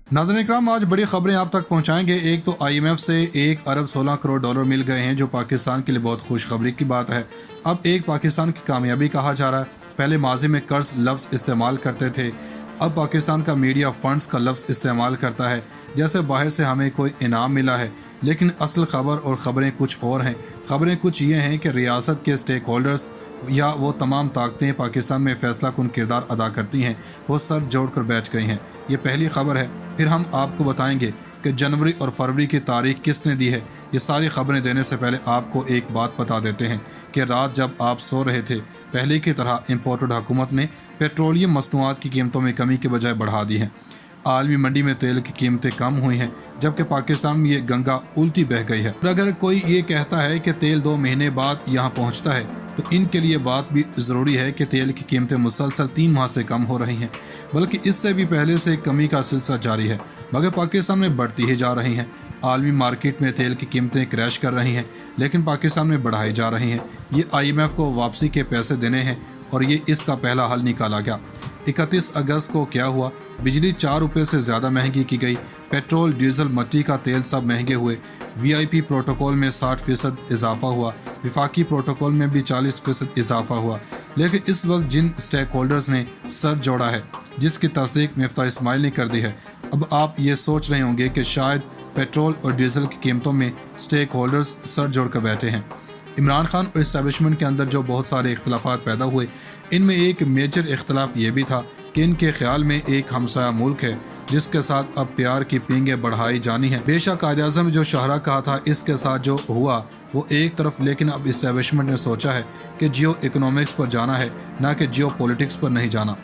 नाज़रीन इकराम, आज बड़ी खबरें आप तक पहुंचाएंगे। एक तो IMF से 1 अरब 16 करोड़ डॉलर मिल गए हैं, जो पाकिस्तान के लिए बहुत खुशखबरी की बात है। अब एक पाकिस्तान की कामयाबी कहा जा रहा है। पहले माजी में कर्ज लफ्ज़ इस्तेमाल करते थे, अब पाकिस्तान का मीडिया फंड्स का लफ्ज़ इस्तेमाल करता है, जैसे बाहर से हमें कोई इनाम मिला है। लेकिन असल खबर और ख़बरें कुछ और हैं। ख़बरें कुछ ये हैं कि रियासत के स्टेक होल्डर्स या वो तमाम ताकतें पाकिस्तान में फैसला कुन किरदार अदा करती हैं, वो सर जोड़ कर बैठ गई हैं। ये पहली खबर है। फिर हम आपको बताएंगे कि जनवरी और फरवरी की तारीख किसने दी है। ये सारी खबरें देने से पहले आपको एक बात बता देते हैं कि रात जब आप सो रहे थे, पहले की तरह इम्पोर्टेड हुकूमत ने पेट्रोलियम मसनूआत की कीमतों में कमी के बजाय बढ़ा दी है। आलमी मंडी में तेल की कीमतें कम हुई हैं, जबकि पाकिस्तान में ये गंगा उल्टी बह गई है। और अगर कोई ये कहता है कि तेल 2 महीने बाद यहाँ पहुँचता है, तो इनके लिए बात भी ज़रूरी है कि तेल की कीमतें मुसलसल 3 माह से कम हो रही हैं, बल्कि इससे भी पहले से कमी का सिलसिला जारी है, मगर पाकिस्तान में बढ़ती ही जा रही हैं। आलमी मार्केट में तेल की कीमतें क्रैश कर रही हैं, लेकिन पाकिस्तान में बढ़ाई जा रही हैं। ये IMF को वापसी के पैसे देने हैं और ये इसका पहला हल निकाला गया। 31 अगस्त को क्या हुआ? बिजली 4 रुपये से ज़्यादा महंगी की गई। पेट्रोल, डीजल, मट्टी का तेल सब महंगे हुए। VIP प्रोटोकॉल में 60% इजाफा हुआ। विफाकी प्रोटोकॉल में भी 40% इजाफा हुआ। लेकिन इस वक्त जिन स्टेक होल्डर्स ने सर जोड़ा है, जिसकी तस्दीक मिफ्ता इस्माइल ने कर दी है, अब आप ये सोच रहे होंगे कि शायद पेट्रोल और डीजल की कीमतों में स्टेक होल्डर्स सर जोड़ कर बैठे हैं। इमरान खान और इस्टेब्लिशमेंट के अंदर जो बहुत सारे इख्तलाफात पैदा हुए, इनमें एक मेजर इख्तलाफ ये भी था कि इनके ख्याल में एक हमसाया मुल्क है जिसके साथ अब प्यार की पींगे बढ़ाई जानी है। बेशक कायद-ए-आज़म जो शाहरा कहा था, इसके साथ जो हुआ वो एक तरफ, लेकिन अब इस्टेब्लिशमेंट ने सोचा है कि जियो इकोनॉमिक्स पर जाना है, ना कि जियो पॉलिटिक्स पर नहीं जाना।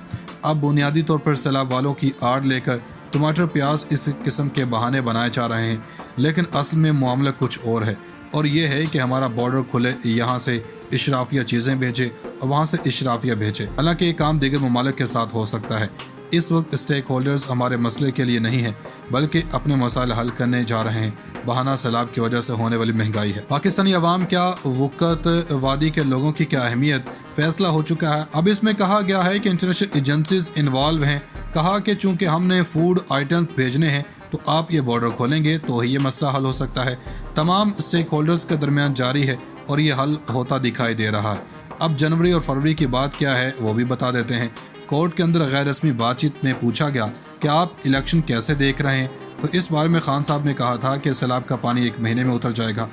अब बुनियादी तौर पर सैलाब वालों की आड़ लेकर टमाटर प्याज इस किस्म के बहाने बनाए जा रहे हैं, लेकिन असल में मामला कुछ और है, और ये है कि हमारा बॉर्डर खुले, यहाँ से इशराफिया चीज़ें भेजे और वहाँ से इशराफिया भेजे। हालांकि ये काम दीगर ममालिक के साथ हो सकता है। इस वक्त स्टेक होल्डर्स हमारे मसले के लिए नहीं है, बल्कि अपने मसाइल हल करने जा रहे हैं। बहाना सैलाब की वजह से होने वाली महंगाई है। पाकिस्तानी अवाम क्या, वक़्त वादी के लोगों की क्या अहमियत, फैसला हो चुका है। अब इसमें कहा गया है कि इंटरनेशनल एजेंसीज इन्वॉल्व हैं। कहा कि चूँकि हमने फूड आइटम्स भेजने हैं, तो आप ये बॉर्डर खोलेंगे तो ही ये मसला हल हो सकता है। तमाम स्टेक होल्डर्स के दरमियान जारी है और ये हल होता दिखाई दे रहा है। अब जनवरी और फरवरी की बात क्या है वो भी बता देते हैं। कोर्ट के अंदर गैर रस्मी बातचीत में पूछा गया कि आप इलेक्शन कैसे देख रहे हैं, तो इस बारे में खान साहब ने कहा था कि सैलाब का पानी 1 महीने में उतर जाएगा।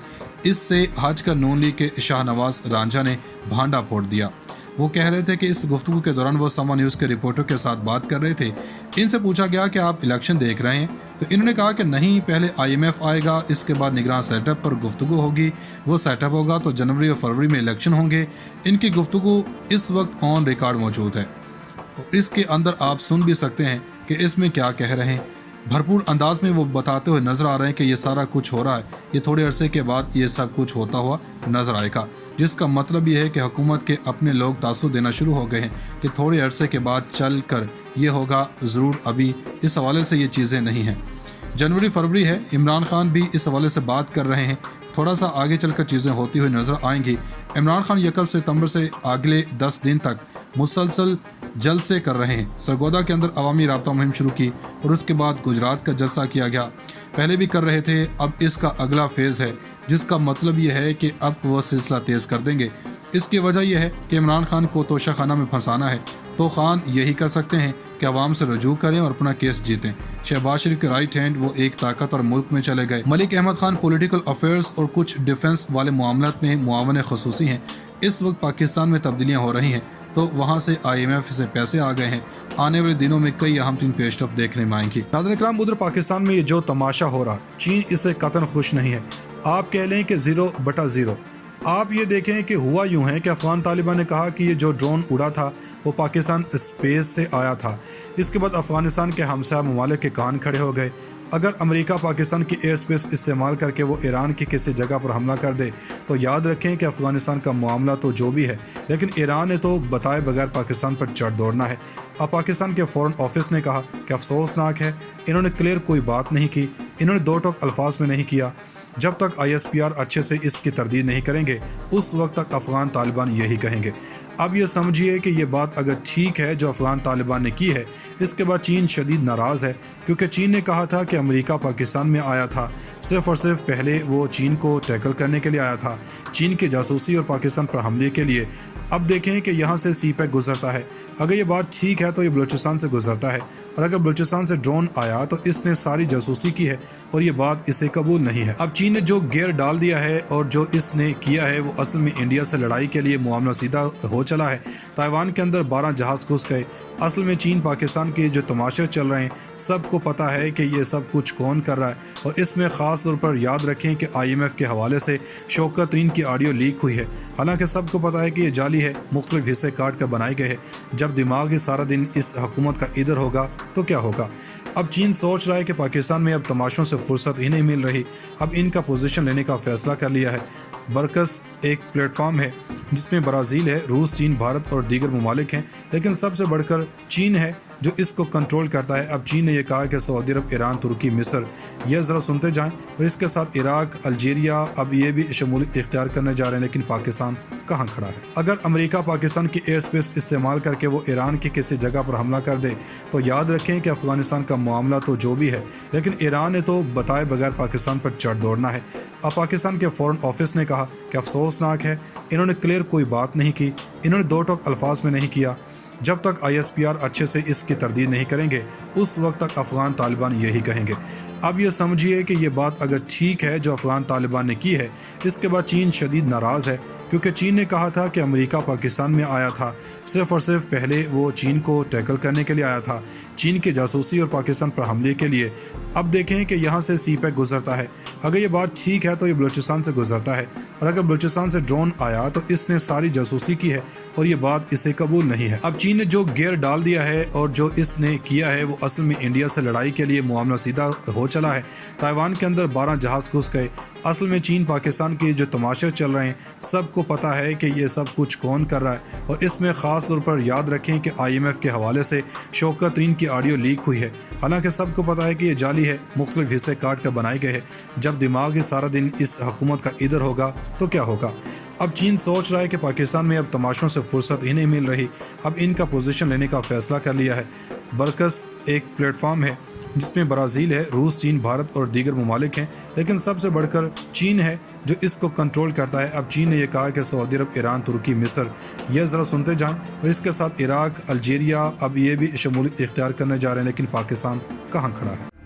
इससे हज का नून लीग के शाहनवाज रांझा ने भांडा फोड़ दिया। वो कह रहे थे कि इस गुफ्तगू के दौरान वो समा न्यूज़ के रिपोर्टर के साथ बात कर रहे थे। इनसे पूछा गया कि आप इलेक्शन देख रहे हैं, तो इन्होंने कहा कि नहीं, पहले IMF आएगा, इसके बाद निगरान सेटअप पर गुफ्तगू होगी, वो सेटअप होगा तो जनवरी और फरवरी में इलेक्शन होंगे। इनकी गुफ्तगू इस वक्त ऑन रिकॉर्ड मौजूद है, और इसके अंदर आप सुन भी सकते हैं कि इसमें क्या कह रहे हैं। भरपूर अंदाज में वो बताते हुए नजर आ रहे हैं कि ये सारा कुछ हो रहा है, ये थोड़े अरसे के बाद ये सब कुछ होता हुआ नजर आएगा, जिसका मतलब ये है कि हुकूमत के अपने लोग तासुर देना शुरू हो गए हैं कि थोड़े अरसे के बाद चल कर ये होगा। ज़रूर अभी इस हवाले से ये चीज़ें नहीं हैं। जनवरी फरवरी है, इमरान खान भी इस हवाले से बात कर रहे हैं। थोड़ा सा आगे चलकर चीज़ें होती हुई नजर आएंगी। इमरान खान 1 सितंबर से अगले 10 दिन तक मुसलसल जलसे कर रहे हैं। सरगोदा के अंदर अवामी राब्ता मुहिम शुरू की और उसके बाद गुजरात का जलसा किया गया। पहले भी कर रहे थे, अब इसका अगला फेज़ है, जिसका मतलब ये है कि अब वो सिलसिला तेज़ कर देंगे। इसकी वजह यह है कि इमरान खान को तोशाखाना में फंसाना है, तो खान यही कर सकते हैं कि अवाम से रजू करें और अपना केस जीतें। शहबाज शरीफ के राइट हैंड वो एक ताकत और मुल्क में चले गए। मलिक अहमद खान पॉलिटिकल अफेयर्स और कुछ डिफेंस वाले मामलात में मुआवन खसूसी हैं। इस वक्त पाकिस्तान में तब्दीलियाँ हो रही हैं, तो वहाँ से IMF से पैसे आ गए हैं। आने वाले दिनों में कई अहम तीन पेशरफ देखने में आएंगी। नाज़रीन इकराम, उधर पाकिस्तान में ये जो तमाशा हो रहा, चीन इससे कतन खुश नहीं है। आप कह लें कि 0/0। आप ये देखें कि हुआ यूं है कि अफगान तालिबान ने कहा कि ये जो ड्रोन उड़ा था वो पाकिस्तान स्पेस से आया था। इसके बाद अफगानिस्तान के हमसाया ममालिक के कान खड़े हो गए। अगर अमेरिका पाकिस्तान की एयर स्पेस इस्तेमाल करके वो ईरान की किसी जगह पर हमला कर दे, तो याद रखें कि अफगानिस्तान का मामला तो जो भी है, लेकिन ईरान ने तो बताए बगैर पाकिस्तान पर चढ़ दौड़ना है। अब पाकिस्तान के फॉरेन ऑफिस ने कहा कि अफसोसनाक है, इन्होंने क्लियर कोई बात नहीं की, इन्होंने दो टोक अल्फाज में नहीं किया। जब तक ISPR अच्छे से इसकी तरदीद नहीं करेंगे, उस वक्त तक अफगान तालिबान यही कहेंगे। अब ये समझिए कि ये बात अगर ठीक है जो अफगान तालिबान ने की है, اس کے بعد چین شدید ناراض ہے، کیونکہ چین نے کہا تھا کہ امریکہ پاکستان میں آیا تھا صرف اور صرف پہلے وہ چین کو ٹیکل کرنے کے لیے آیا تھا، چین کی جاسوسی اور پاکستان پر حملے کے لیے۔ اب دیکھیں کہ یہاں سے سی پیک گزرتا ہے، اگر یہ بات ٹھیک ہے تو یہ بلوچستان سے گزرتا ہے، اور اگر بلوچستان سے ڈرون آیا تو اس نے ساری جاسوسی کی ہے اور یہ بات اسے قبول نہیں ہے۔ اب چین نے جو گیئر ڈال دیا ہے اور جو اس نے کیا ہے وہ اصل میں انڈیا سے لڑائی کے لیے معاملہ سیدھا ہو چلا ہے۔ تائیوان کے اندر 12 جہاز گھس گئے۔ اصل میں چین پاکستان کے جو تماشے چل رہے ہیں سب کو پتہ ہے کہ یہ سب کچھ کون کر رہا ہے، اور اس میں خاص طور پر یاد رکھیں کہ IMF کے حوالے سے شوکت ترین کی آڈیو لیک ہوئی ہے، حالانکہ سب کو پتہ ہے کہ یہ جعلی ہے، مختلف حصے کاٹ کر بنائے گئے ہیں۔ جب دماغ ہی سارا دن اس حکومت کا ادھر ہوگا تو کیا ہوگا؟ اب چین سوچ رہا ہے کہ پاکستان میں اب تماشوں سے فرصت ہی نہیں مل رہی، اب ان کا پوزیشن لینے کا فیصلہ کر لیا ہے۔ برکس ایک پلیٹ فارم ہے جس میں برازیل ہے، روس، چین، بھارت اور دیگر ممالک ہیں، لیکن سب سے بڑھ کر چین ہے جو اس کو کنٹرول کرتا ہے۔ اب چین نے یہ کہا کہ سعودی عرب، ایران، ترکی، مصر، یہ ذرا سنتے جائیں، اور اس کے ساتھ عراق، الجیریا اب یہ بھی شمولیت اختیار کرنے جا رہے ہیں، لیکن پاکستان کہاں کھڑا ہے؟ اگر امریکہ پاکستان کی ایئر سپیس استعمال کر کے وہ ایران کی کسی جگہ پر حملہ کر دے تو یاد رکھیں کہ افغانستان کا معاملہ تو جو بھی ہے، لیکن ایران نے تو بتائے بغیر پاکستان پر چڑھ دوڑنا ہے۔ اب پاکستان کے فورن آفس نے کہا کہ افسوسناک ہے، انہوں نے کلیئر کوئی بات نہیں کی، انہوں نے دو ٹوک الفاظ میں نہیں کیا۔ جب تک ISPR اچھے سے اس کی تردید نہیں کریں گے اس وقت تک افغان طالبان یہی کہیں گے۔ اب یہ سمجھیے کہ یہ بات اگر ٹھیک ہے جو افغان طالبان نے کی ہے، اس کے بعد چین شدید ناراض ہے، کیونکہ چین نے کہا تھا کہ امریکہ پاکستان میں آیا تھا صرف اور صرف پہلے وہ چین کو ٹیکل کرنے کے لیے آیا تھا، چین کی جاسوسی اور پاکستان پر حملے کے لیے۔ اب دیکھیں کہ یہاں سے سی پیک گزرتا ہے، اگر یہ بات ٹھیک ہے تو یہ بلوچستان سے گزرتا ہے، اور اگر بلوچستان سے ڈرون آیا تو اس نے ساری جاسوسی کی ہے اور یہ بات اسے قبول نہیں ہے۔ اب چین نے جو گیئر ڈال دیا ہے اور جو اس نے کیا ہے وہ اصل میں انڈیا سے لڑائی کے لیے معاملہ سیدھا ہو چلا ہے۔ تائیوان کے اندر 12 جہاز گھس گئے۔ اصل میں چین پاکستان کے جو تماشے چل رہے ہیں سب کو پتہ ہے کہ یہ سب کچھ کون کر رہا ہے، اور اس میں خاص طور پر یاد رکھیں کہ IMF کے حوالے سے شوکت ترین کی آڈیو لیک ہوئی ہے، حالانکہ سب کو پتہ ہے کہ یہ جعلی ہے، مختلف حصے کاٹ کر بنائے گئے ہیں۔ جب دماغ ہی سارا دن اس حکومت کا ادھر ہوگا تو کیا ہوگا؟ اب چین سوچ رہا ہے کہ پاکستان میں اب تماشوں سے فرصت ہی نہیں مل رہی، اب ان کا پوزیشن لینے کا فیصلہ کر لیا ہے۔ برکس ایک پلیٹ فارم ہے جس میں برازیل ہے، روس، چین، بھارت اور دیگر ممالک ہیں، لیکن سب سے بڑھ کر چین ہے جو اس کو کنٹرول کرتا ہے۔ اب چین نے یہ کہا کہ سعودی عرب، ایران، ترکی، مصر، یہ ذرا سنتے جائیں، اور اس کے ساتھ عراق، الجیریا اب یہ بھی شمولیت اختیار کرنے جا رہے ہیں، لیکن پاکستان کہاں کھڑا ہے؟